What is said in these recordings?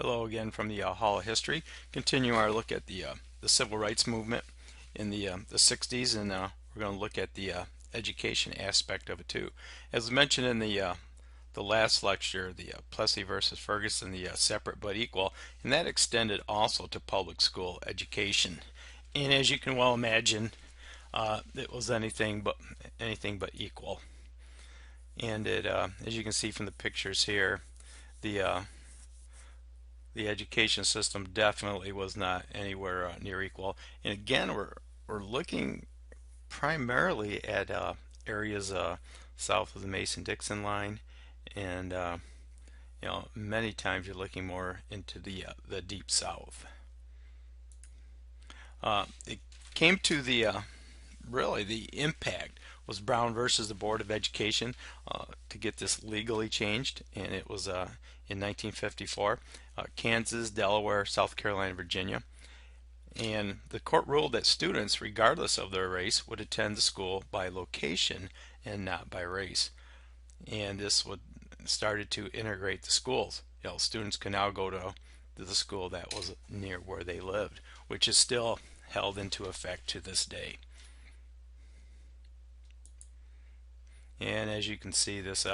Hello again from the Hall of History. Continue our look at the civil rights movement in the 60s, and we're going to look at the education aspect of it too. As mentioned in the last lecture, the Plessy versus Ferguson, the separate but equal, and that extended also to public school education. And as you can well imagine, it was anything but equal. And it, as you can see from the pictures here, the uh, the education system definitely was not anywhere near equal. And again, we're looking primarily at areas south of the Mason-Dixon line, and many times you're looking more into the deep south. It came to really the impact was Brown versus the Board of Education to get this legally changed, and it was in 1954. Kansas, Delaware, South Carolina, Virginia. And the court ruled that students, regardless of their race, would attend the school by location and not by race. And this would started to integrate the schools. Students can now go to the school that was near where they lived, which is still held into effect to this day. And as you can see, this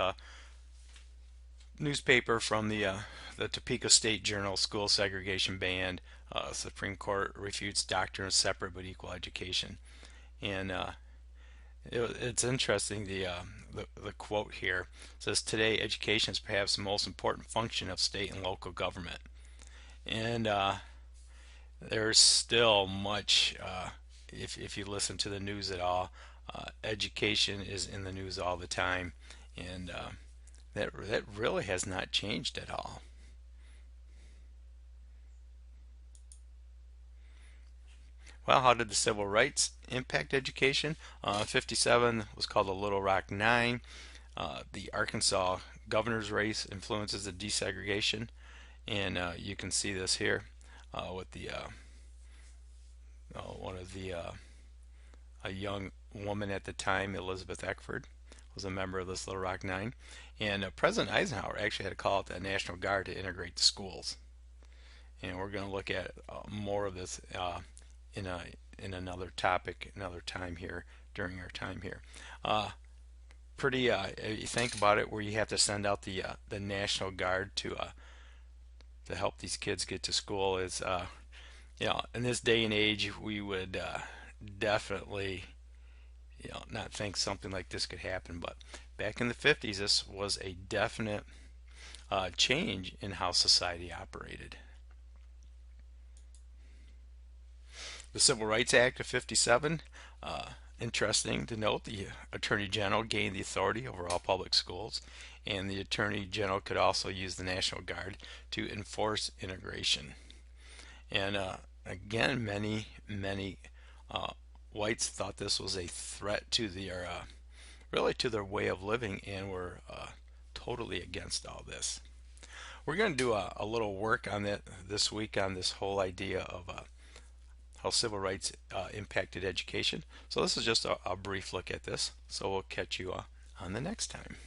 newspaper from the Topeka State Journal, School Segregation Banned. Supreme Court refutes doctrine of separate but equal education. And it's interesting. The quote here says, "Today, education is perhaps the most important function of state and local government." And there's still much. If you listen to the news at all, education is in the news all the time, and that really has not changed at all. Well, how did the civil rights impact education? 57 was called the Little Rock Nine. The Arkansas governor's race influences the desegregation, and you can see this here with the one of the a young woman at the time, Elizabeth Eckford, was a member of this Little Rock Nine, and President Eisenhower actually had to call out the National Guard to integrate the schools. And we're going to look at more of this in another topic, another time here during our time here. Pretty, you think about it, where you have to send out the National Guard to help these kids get to school is, in this day and age, we would definitely, not think something like this could happen. But back in the 50s, this was a definite change in how society operated. The Civil Rights Act of 57, interesting to note, the Attorney General gained the authority over all public schools, and the Attorney General could also use the National Guard to enforce integration. And again, many whites thought this was a threat to really to their way of living, and were totally against all this. We're going to do a little work on that this week on this whole idea of how civil rights impacted education. So this is just a brief look at this. So we'll catch you on the next time.